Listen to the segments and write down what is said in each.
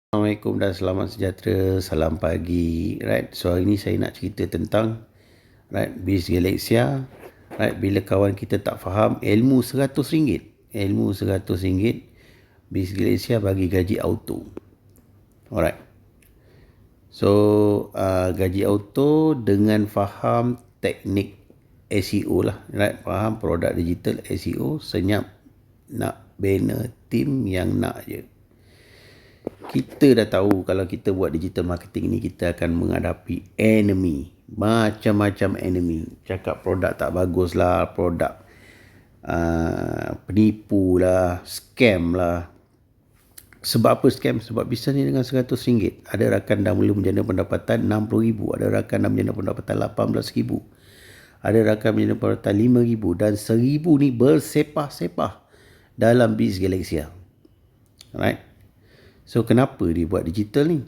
Assalamualaikum dan selamat sejahtera. Salam pagi. Right. So hari ni saya nak cerita tentang Biz Galaxia. Right. Bila kawan kita tak faham ilmu RM100. Ilmu RM100. Biz Galaxia bagi gaji auto. Alright. So gaji auto dengan faham teknik SEO lah. Right. Faham produk digital SEO. Senyap nak banner team yang nak je. Kita dah tahu kalau kita buat digital marketing ni kita akan menghadapi enemy. Macam-macam enemy. Cakap produk tak bagus lah, produk penipu lah, scam lah. Sebab apa scam? Sebab bisnes ni dengan RM100. Ada rakan dah mula menjana pendapatan RM60,000. Ada rakan dah menjana pendapatan RM18,000. Ada rakan menjana pendapatan RM5,000. Dan RM1,000 ni bersepah-sepah dalam Biz Galaxia. Alright. So, kenapa dia buat digital ni?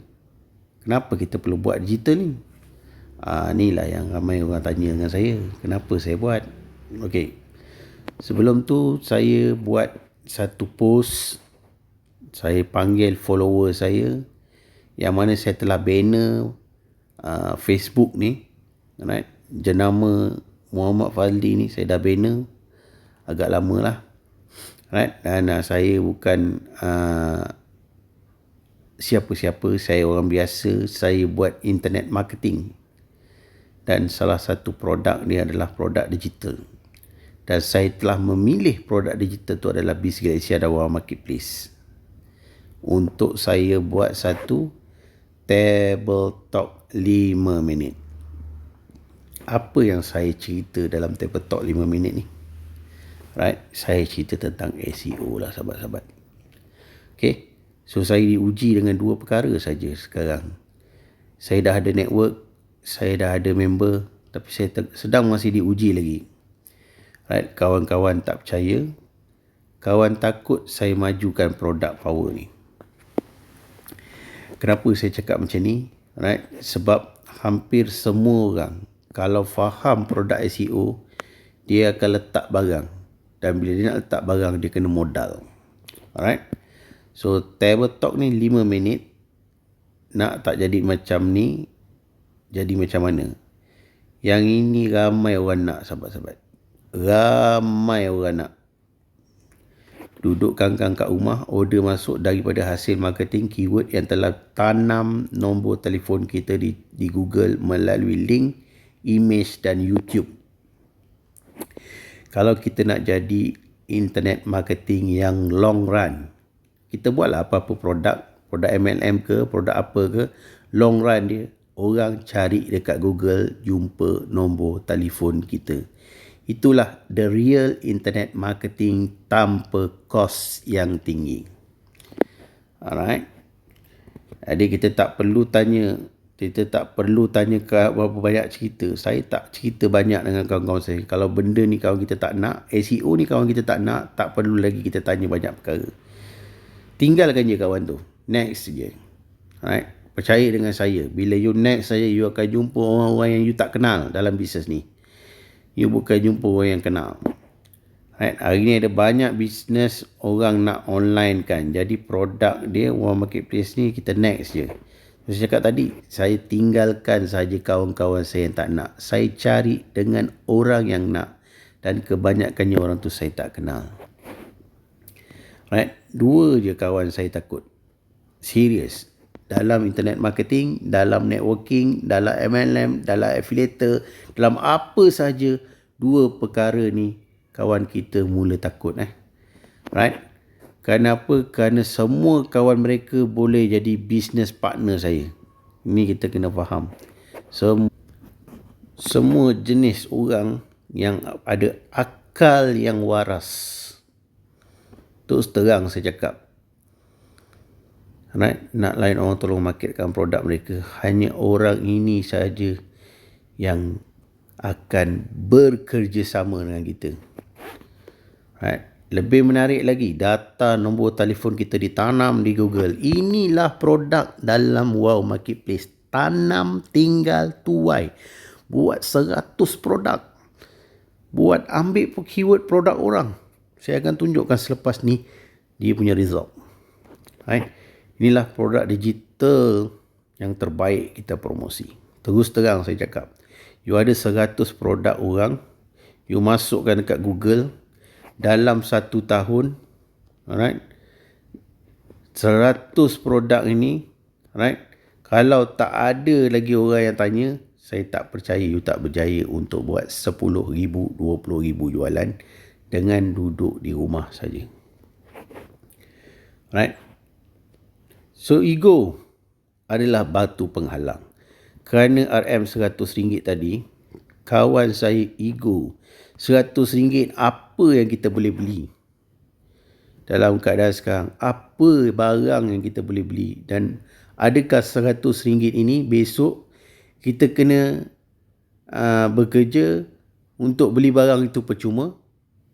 Kenapa kita perlu buat digital ni? Inilah yang ramai orang tanya dengan saya. Kenapa saya buat? Okey. Sebelum tu, saya buat satu post. Saya panggil follower saya. Yang mana saya telah banner Facebook ni. Right? Jenama Muhammad Fadli ni saya dah banner. Agak lama lah. Right? Dan saya bukan siapa-siapa, saya orang biasa, saya buat internet marketing. Dan salah satu produk ni adalah produk digital. Dan saya telah memilih produk digital tu adalah Biz Galaxia dan Wow Marketplace. Untuk saya buat satu table talk 5 minit. Apa yang saya cerita dalam table talk 5 minit ni? Right? Saya cerita tentang SEO lah sahabat-sahabat. Okay? So, saya diuji dengan dua perkara saja sekarang. Saya dah ada network, saya dah ada member, tapi saya sedang masih diuji lagi. Right? Kawan-kawan tak percaya, kawan takut saya majukan produk power ni. Kenapa saya cakap macam ni? Right? Sebab hampir semua orang, kalau faham produk SEO, dia akan letak barang. Dan bila dia nak letak barang, dia kena modal. Alright? So, table talk ni 5 minit. Nak tak jadi macam ni, jadi macam mana? Yang ini ramai orang nak, sahabat-sahabat. Ramai orang nak. Duduk kangkang kat rumah, order masuk daripada hasil marketing keyword yang telah tanam nombor telefon kita di Google melalui link, image dan YouTube. Kalau kita nak jadi internet marketing yang long run, kita buatlah apa-apa produk MLM ke, produk apa ke, long run dia, orang cari dekat Google, jumpa nombor telefon kita. Itulah the real internet marketing tanpa kos yang tinggi. Alright. Jadi kita tak perlu tanya berapa banyak cerita. Saya tak cerita banyak dengan kawan-kawan saya. Kalau benda ni kawan kita tak nak, SEO ni kawan kita tak nak, tak perlu lagi kita tanya banyak perkara. Tinggalkan je kawan tu. Next je. Alright. Percaya dengan saya. Bila you next saja, you akan jumpa orang-orang yang you tak kenal dalam bisnes ni. You bukan jumpa orang yang kenal. Alright. Hari ni ada banyak bisnes orang nak online kan. Jadi produk dia, Wow Marketplace ni, kita next je. Saya cakap tadi, saya tinggalkan saja kawan-kawan saya yang tak nak. Saya cari dengan orang yang nak. Dan kebanyakannya orang tu saya tak kenal. Right? 2 je kawan saya takut. Serius. Dalam internet marketing, dalam networking, dalam MLM, dalam affiliator, dalam apa saja, 2 perkara ni kawan kita mula takut. Right? Kenapa? Kerana semua kawan mereka boleh jadi business partner saya. Ini kita kena faham. Semua jenis orang yang ada akal yang waras. Terus terang saya cakap. Right? Nak lain orang tolong marketkan produk mereka. Hanya orang ini saja yang akan bekerjasama dengan kita. Right? Lebih menarik lagi, data nombor telefon kita ditanam di Google. Inilah produk dalam Wow Marketplace. Tanam tinggal tuai. Buat 100 produk. Buat ambil keyword produk orang. Saya akan tunjukkan selepas ni dia punya result. Right? Inilah produk digital yang terbaik kita promosi. Terus terang saya cakap, you ada 100 produk orang, you masukkan dekat Google, dalam 1 tahun, alright, 100 produk ini, alright, kalau tak ada lagi orang yang tanya, saya tak percaya you tak berjaya untuk buat 10,000, 20,000 jualan dengan duduk di rumah saja. Right? So ego adalah batu penghalang. Kerana RM RM100 tadi, kawan saya ego, RM100 apa yang kita boleh beli? Dalam keadaan sekarang, apa barang yang kita boleh beli? Dan adakah RM100 ini besok kita kena bekerja untuk beli barang itu percuma?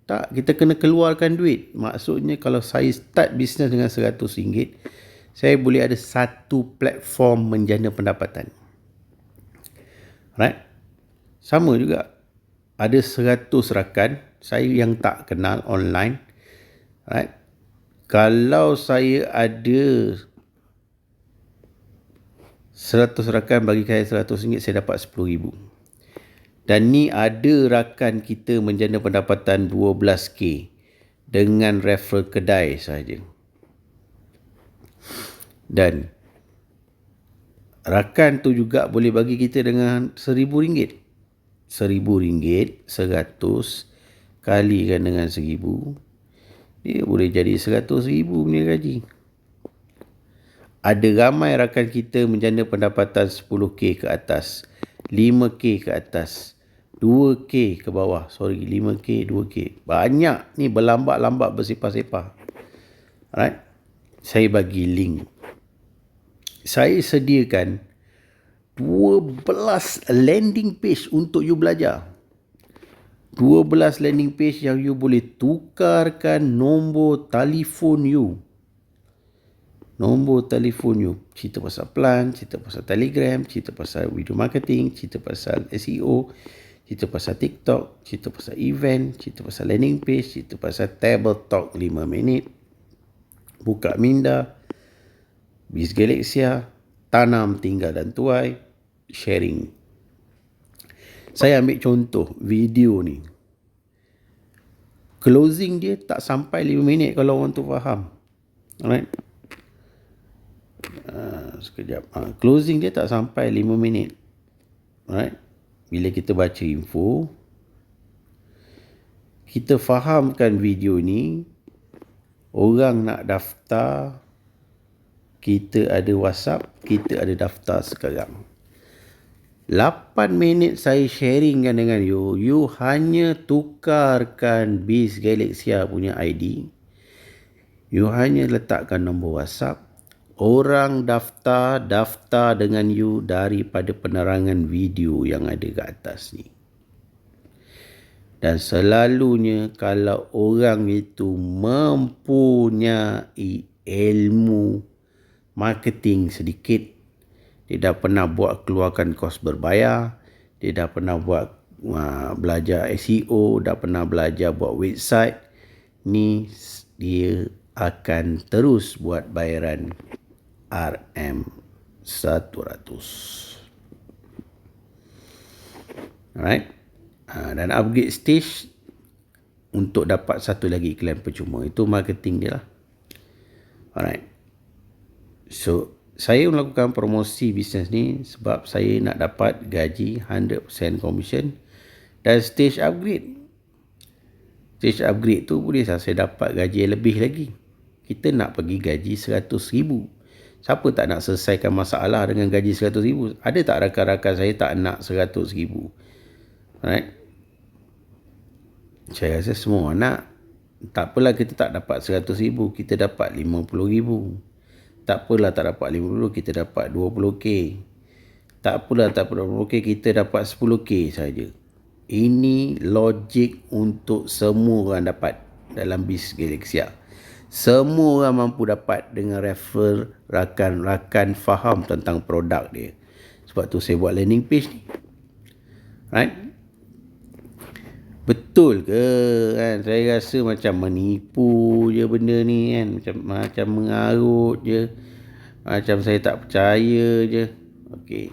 Tak, kita kena keluarkan duit. Maksudnya kalau saya start bisnes dengan RM100, saya boleh ada satu platform menjana pendapatan. Right? Sama juga. Ada 100 rakan saya yang tak kenal online. Right? Kalau saya ada 100 rakan bagi saya RM100, saya dapat RM10,000. Dan ni ada rakan kita menjana pendapatan 12K dengan referral kedai sahaja. Dan rakan tu juga boleh bagi kita dengan RM1,000. RM1,000, 100 kalikan dengan 1,000, dia boleh jadi 100,000 punya gaji. Ada ramai rakan kita menjana pendapatan 10K ke atas, 5K ke atas, 2K ke bawah. 5K, 2K. Banyak ni berlambat-lambat bersepah-sepah. Alright? Saya bagi link. Saya sediakan 12 landing page untuk you belajar. 12 landing page yang you boleh tukarkan nombor telefon you. Nombor telefon you. Cerita pasal plan, cerita pasal Telegram, cerita pasal video marketing, cerita pasal SEO, cerita pasal TikTok, cerita pasal event, cerita pasal landing page, cerita pasal table talk 5 minit, buka minda, Biz Galaxia, tanam, tinggal dan tuai, sharing. Saya ambil contoh video ni. Closing dia tak sampai 5 minit kalau orang tu faham. Alright. Sekejap. Closing dia tak sampai 5 minit. Alright. Bila kita baca info, kita fahamkan video ni, orang nak daftar, kita ada WhatsApp, kita ada daftar sekarang. 8 minit saya sharingkan dengan you, you hanya tukarkan Biz Galaxia punya ID, you hanya letakkan nombor WhatsApp, orang daftar dengan you daripada penerangan video yang ada ke atas ni. Dan selalunya kalau orang itu mempunyai ilmu marketing sedikit, dia dah pernah buat keluarkan kos berbayar, dia dah pernah buat belajar SEO, dah pernah belajar buat website, ni dia akan terus buat bayaran RM100. Alright. Dan upgrade stage untuk dapat satu lagi iklan percuma. Itu marketing dia lah. Alright. So saya melakukan promosi bisnes ni sebab saya nak dapat gaji 100% commission dan stage upgrade. Stage upgrade tu boleh saya dapat gaji lebih lagi. Kita nak pergi gaji 100,000. Siapa tak nak selesaikan masalah dengan gaji 100,000? Ada tak rakan-rakan saya tak nak 100,000? Alright. Saya rasa semua nak. Tak apalah kita tak dapat 100,000, kita dapat 50,000. Tak apalah tak dapat 50, kita dapat 20K. Tak apalah tak dapat 20K, kita dapat 10K saja. Ini logik untuk semua orang dapat dalam Biz Galaxia. Semua orang mampu dapat dengan refer rakan-rakan faham tentang produk dia. Sebab tu saya buat landing page ni. Right? Betul ke kan? Saya rasa macam menipu je benda ni kan. Macam mengarut je. Macam saya tak percaya je. Okey.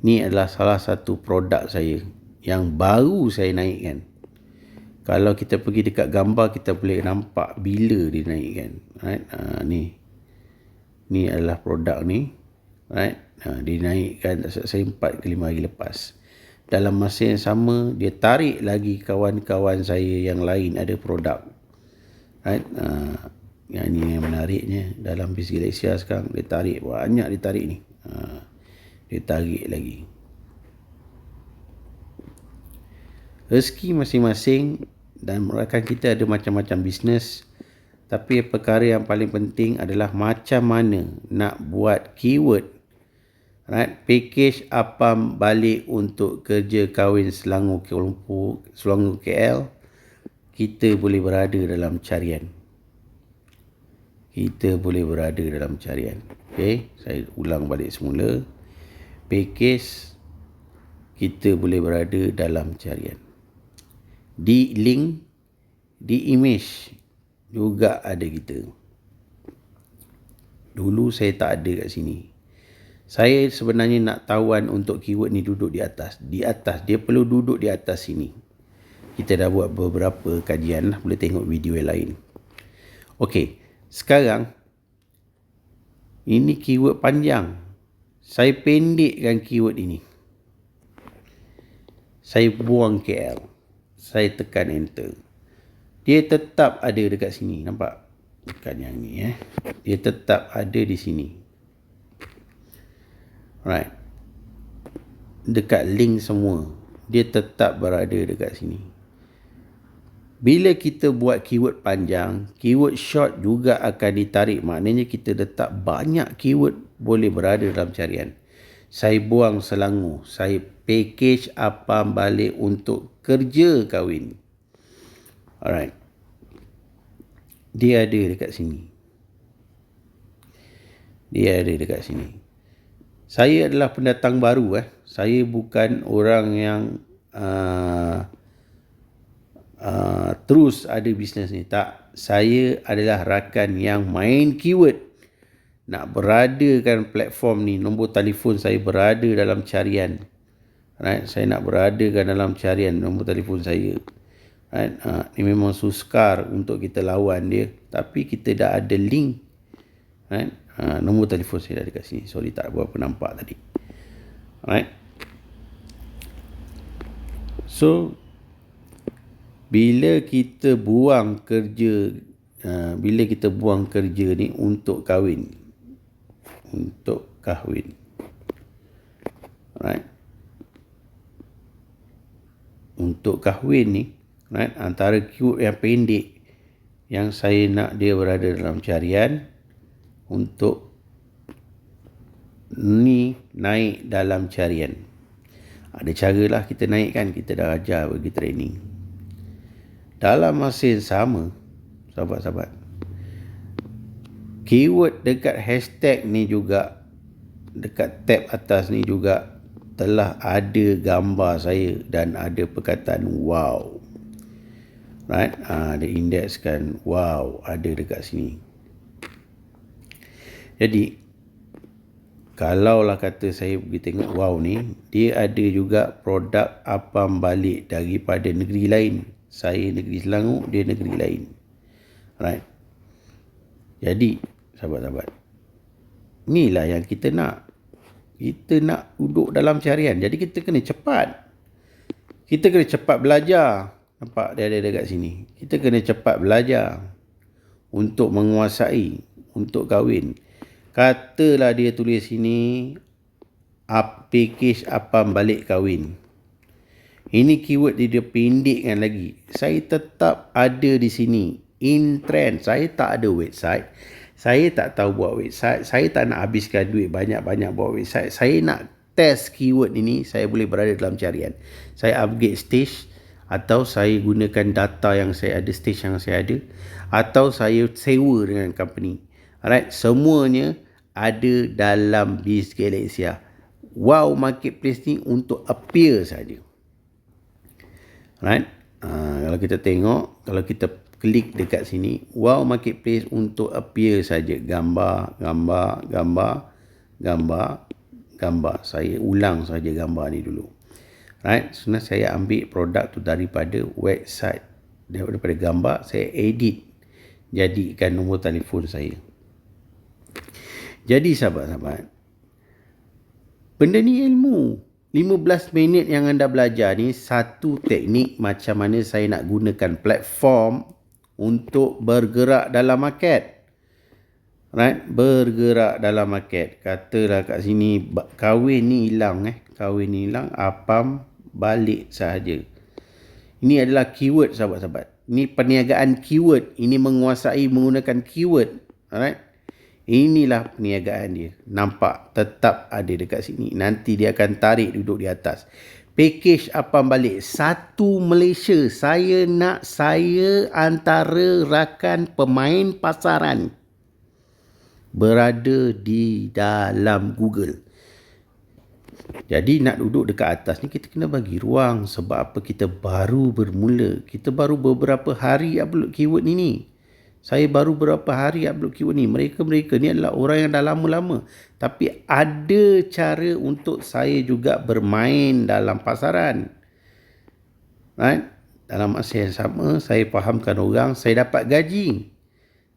Ni adalah salah satu produk saya yang baru saya naikkan. Kalau kita pergi dekat gambar, kita boleh nampak bila dia naikkan. Right? Ni adalah produk ni. Right? Dia naikkan saya 4 ke 5 hari lepas. Dalam masa yang sama, dia tarik lagi kawan-kawan saya yang lain ada produk. Right? Yang ni yang menariknya. Dalam Biz Galaxia sekarang, dia tarik. Banyak dia tarik ni. Dia tarik lagi. Rezeki masing-masing dan rakan kita ada macam-macam bisnes. Tapi perkara yang paling penting adalah macam mana nak buat keyword. Right? Package apam balik untuk kerja kahwin Selangor Kuala Lumpur, Selangor KL. Kita boleh berada dalam carian. Kita boleh berada dalam carian. Okay, saya ulang balik semula. Package, kita boleh berada dalam carian. Di link, di image juga ada kita. Dulu saya tak ada kat sini. Saya sebenarnya nak tawan untuk keyword ni duduk di atas. Di atas, dia perlu duduk di atas sini. Kita dah buat beberapa kajian lah. Boleh tengok video yang lain. Okey, sekarang ini keyword panjang. Saya pendekkan keyword ini. Saya buang KL. Saya tekan enter. Dia tetap ada dekat sini. Nampak? Tekan yang ni. Dia tetap ada di sini. Right. Dekat link semua. Dia tetap berada dekat sini. Bila kita buat keyword panjang, keyword short juga akan ditarik. Maknanya kita letak banyak keyword boleh berada dalam carian. Saya buang Selangor. Saya package apam balik untuk kerja kahwin. Alright. Dia ada dekat sini. Dia ada dekat sini. Saya adalah pendatang baru. Saya bukan orang yang terus ada bisnes ni. Tak. Saya adalah rakan yang main keyword. Nak beradakan platform ni. Nombor telefon saya berada dalam carian. Right? Saya nak beradakan dalam carian nombor telefon saya. Right? Ni memang sukar untuk kita lawan dia. Tapi kita dah ada link. Right? Nombor telefon saya dah dekat sini. Sorry tak berapa nampak tadi. Right? So, bila kita buang kerja ni untuk kahwin. Untuk kahwin. Right? Untuk kahwin ni, right, antara keyword yang pendek yang saya nak dia berada dalam carian untuk ni naik dalam carian. Ada caralah kita naikkan, kita dah ajar bagi training. Dalam masa yang sama, sahabat-sahabat, keyword dekat hashtag ni juga, dekat tab atas ni juga telah ada gambar saya dan ada perkataan wow. Right? Dia indekskan wow, ada dekat sini. Jadi, kalaulah kata saya pergi tengok wow ni, dia ada juga produk apam balik daripada negeri lain. Saya negeri Selangor, dia negeri lain. Right? Jadi, sahabat-sahabat, inilah yang kita nak. Kita nak duduk dalam carian. Jadi kita kena cepat. Kita kena cepat belajar. Nampak dia ada dekat sini. Kita kena cepat belajar untuk menguasai, untuk kahwin. Katalah dia tulis sini, package apam balik kahwin. Ini keyword dia pendekkan lagi. Saya tetap ada di sini. In trend. Saya tak ada website. Saya tak tahu buat website. Saya tak nak habiskan duit banyak-banyak buat website. Saya nak test keyword ini. Saya boleh berada dalam carian. Saya upgrade stage. Atau saya gunakan data yang saya ada, stage yang saya ada. Atau saya sewa dengan company. Alright. Semuanya ada dalam Biz Galaxia. Wow Marketplace ni untuk appear saja. Right? Kalau kita tengok, kalau kita klik dekat sini. Wow Marketplace untuk appear saja. Gambar. Saya ulang saja gambar ni dulu. Right? Sebenarnya saya ambil produk tu daripada website. Daripada gambar, saya edit. Jadikan nombor telefon saya. Jadi sahabat-sahabat, benda ni ilmu. 15 minit yang anda belajar ni satu teknik macam mana saya nak gunakan platform untuk bergerak dalam market. Right? Bergerak dalam market. Katalah kat sini kahwin ni hilang Kahwin ni hilang, Apam balik sahaja. Ini adalah keyword sahabat-sahabat. Ini perniagaan keyword. Ini menguasai menggunakan keyword. Alright? Inilah perniagaan dia. Nampak tetap ada dekat sini. Nanti dia akan tarik duduk di atas. Package Apam balik. Satu Malaysia. Saya antara rakan pemain pasaran berada di dalam Google. Jadi nak duduk dekat atas ni kita kena bagi ruang. Sebab apa? Kita baru bermula. Kita baru beberapa hari upload keyword ni. Saya baru berapa hari upload keyword ni. Mereka ni adalah orang yang dah lama-lama. Tapi ada cara untuk saya juga bermain dalam pasaran. Right? Dalam masa yang sama, saya fahamkan orang, saya dapat gaji.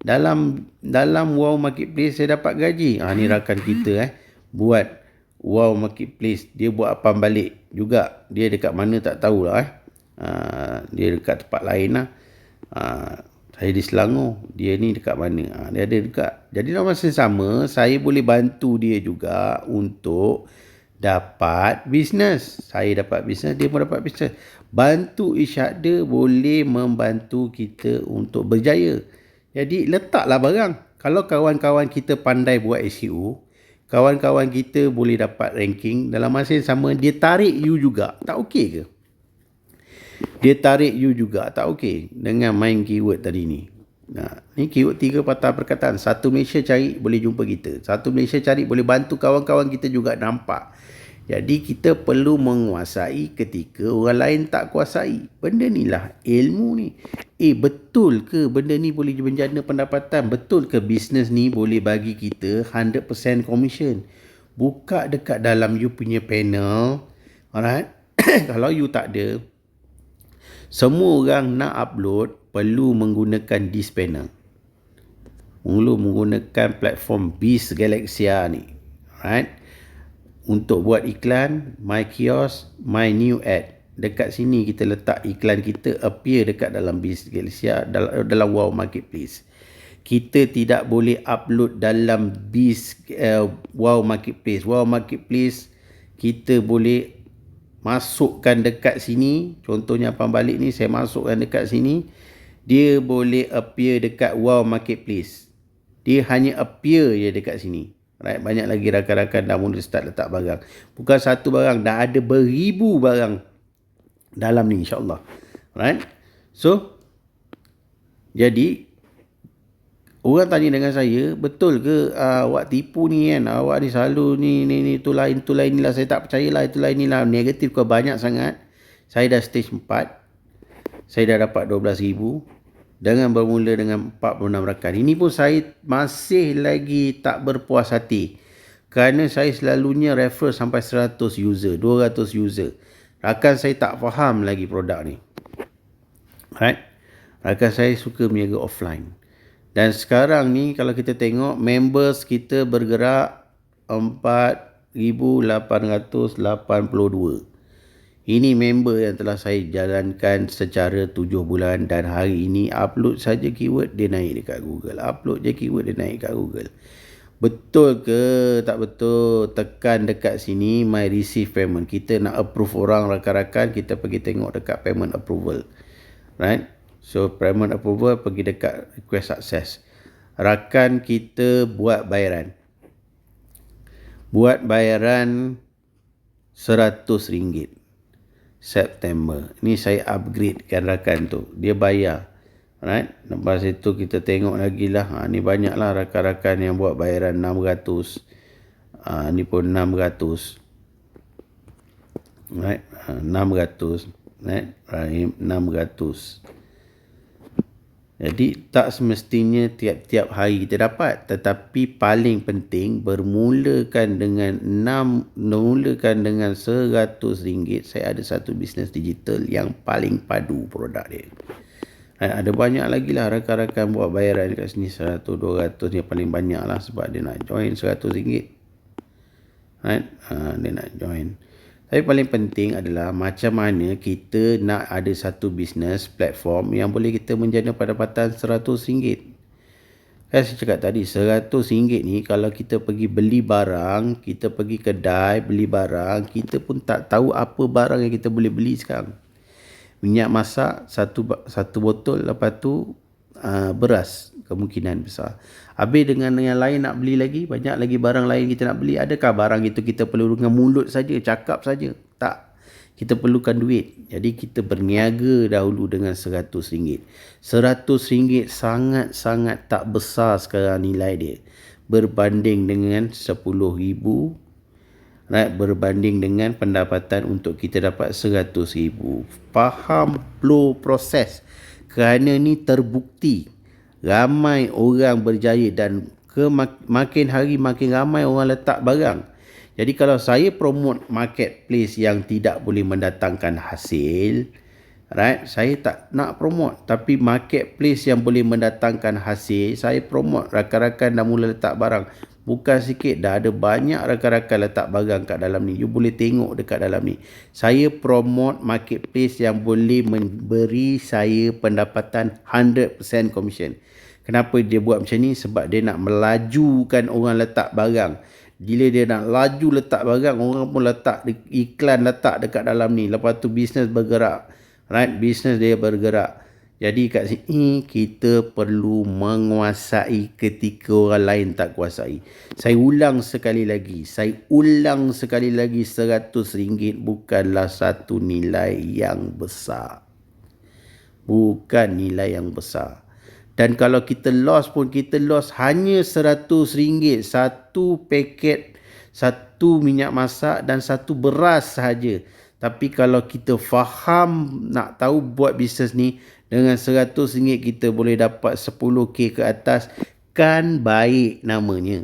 Dalam Wow Marketplace, saya dapat gaji. Ni rakan kita buat Wow Marketplace. Dia buat Apam balik juga. Dia dekat mana tak tahulah. Dia dekat tempat lain lah. Saya di Selangor, dia ni dekat mana? Dia ada dekat. Jadi dalam masa sama, saya boleh bantu dia juga untuk dapat bisnes. Saya dapat bisnes, dia pun dapat bisnes. Bantu each other boleh membantu kita untuk berjaya. Jadi letaklah barang. Kalau kawan-kawan kita pandai buat SEO, kawan-kawan kita boleh dapat ranking, dalam masa yang sama dia tarik you juga. Tak okey ke? Dia tarik you juga. Tak okey dengan main keyword tadi ni. Ni keyword 3 patah perkataan. Satu Malaysia cari boleh jumpa kita. Satu Malaysia cari boleh bantu kawan-kawan kita juga nampak. Jadi kita perlu menguasai ketika orang lain tak kuasai. Benda ni lah ilmu ni. Betul ke benda ni boleh menjana pendapatan? Betul ke bisnes ni boleh bagi kita 100% commission? Buka dekat dalam you punya panel. Alright? Kalau you tak ada, semua orang nak upload perlu menggunakan this panel. Perlu menggunakan platform Biz Galaxia ni. Right? Untuk buat iklan, My Kiosk, My New Ad. Dekat sini kita letak iklan kita appear dekat dalam Biz Galaxia, dalam Wow Marketplace. Kita tidak boleh upload dalam Wow Marketplace. Wow Marketplace kita boleh masukkan dekat sini. Contohnya Apam balik ni, saya masukkan dekat sini. Dia boleh appear dekat Wow Marketplace. Dia hanya appear je dekat sini. Right? Banyak lagi rakan-rakan dah mula start letak barang. Bukan satu barang, dah ada beribu barang dalam ni insyaAllah. Right? So, jadi orang tanya dengan saya, betul ke awak tipu ni kan? Awak ni selalu ni tu lain ni lah. Saya tak percayalah itu lain ni lah. Negatif kau banyak sangat. Saya dah stage 4. Saya dah dapat 12,000. Dengan bermula dengan 46 rakan. Ini pun saya masih lagi tak berpuas hati. Kerana saya selalunya refer sampai 100 user, 200 user. Rakan saya tak faham lagi produk ni. Right? Rakan saya suka berniaga offline. Dan sekarang ni kalau kita tengok members kita bergerak 4,882. Ini member yang telah saya jalankan secara 7 bulan dan hari ini upload saja keyword dia naik dekat Google. Upload je keyword dia naik dekat Google. Betul ke tak betul? Tekan dekat sini my receive payment. Kita nak approve orang rakan-rakan, kita pergi tengok dekat payment approval. Right? So payment approval pergi dekat request success. Rakan kita buat bayaran. Buat bayaran RM100 September. Ni saya upgradekan rakan tu. Dia bayar. Right? Lepas itu kita tengok lagi lah. Ni banyak lah rakan-rakan yang buat bayaran 600. Ni pun 600. Right? 600. Right? Rahim 600. Jadi tak semestinya tiap-tiap hari kita dapat, tetapi paling penting bermulakan dengan RM100 saya ada satu bisnes digital yang paling padu produk dia. Ada banyak lagi lah rakan-rakan buat bayaran dekat sini 100, 200 ni paling banyak lah sebab dia nak join RM100. Dia nak join. Tapi paling penting adalah macam mana kita nak ada satu bisnes platform yang boleh kita menjana pendapatan RM100. Kan saya cakap tadi RM100 ni kalau kita pergi beli barang, kita pergi kedai beli barang, kita pun tak tahu apa barang yang kita boleh beli sekarang. Minyak masak satu botol, lepas tu beras kemungkinan besar. Habis dengan yang lain nak beli lagi, banyak lagi barang lain kita nak beli. Adakah barang itu kita perlu dengan mulut saja, cakap saja? Tak. Kita perlukan duit. Jadi kita berniaga dahulu dengan RM100. RM100 sangat-sangat tak besar sekarang nilai dia. Berbanding dengan RM10,000. Berbanding dengan pendapatan untuk kita dapat RM100,000. Faham flow proses. Kerana ni terbukti ramai orang berjaya dan makin hari makin ramai orang letak barang. Jadi kalau saya promote marketplace yang tidak boleh mendatangkan hasil, saya tak nak promote. Tapi marketplace yang boleh mendatangkan hasil, saya promote. Rakan-rakan dah mula letak barang. Bukan sikit, dah ada banyak rakan-rakan letak barang kat dalam ni. You boleh tengok dekat dalam ni. Saya promote marketplace yang boleh memberi saya pendapatan 100% commission. Kenapa dia buat macam ni? Sebab dia nak melajukan orang letak barang. Bila dia nak laju letak barang, orang pun letak iklan letak dekat dalam ni. Lepas tu bisnes bergerak. Bisnes dia bergerak. Jadi kat sini kita perlu menguasai ketika orang lain tak kuasai. Saya ulang sekali lagi. RM100 bukanlah satu nilai yang besar. Bukan nilai yang besar. Dan kalau kita loss pun, kita loss hanya RM100. Satu paket, satu minyak masak dan satu beras sahaja. Tapi kalau kita faham nak tahu buat bisnes ni, dengan RM100 kita boleh dapat 10K ke atas, kan baik namanya.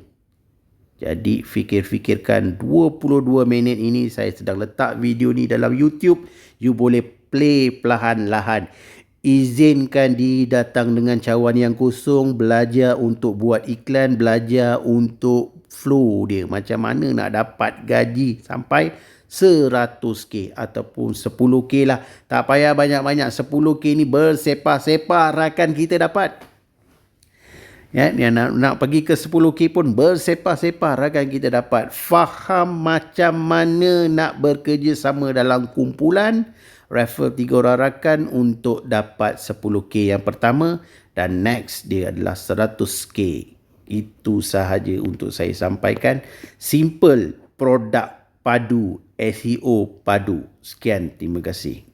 Jadi fikirkan 22 minit ini saya sedang letak video ni dalam YouTube. You boleh play perlahan-lahan. Izinkan diri datang dengan cawan yang kosong, belajar untuk buat iklan, belajar untuk flow dia. Macam mana nak dapat gaji sampai RM100 ataupun RM10 lah. Tak payah banyak-banyak. RM10 ni bersepah-sepah rakan kita dapat. Nak pergi ke RM10 pun bersepah-sepah rakan kita dapat. Faham macam mana nak bekerja sama dalam kumpulan. Refer 3 orang rakan untuk dapat RM10 yang pertama. Dan next dia adalah RM100. Itu sahaja untuk saya sampaikan. Simple produk padu, SEO padu. Sekian, terima kasih.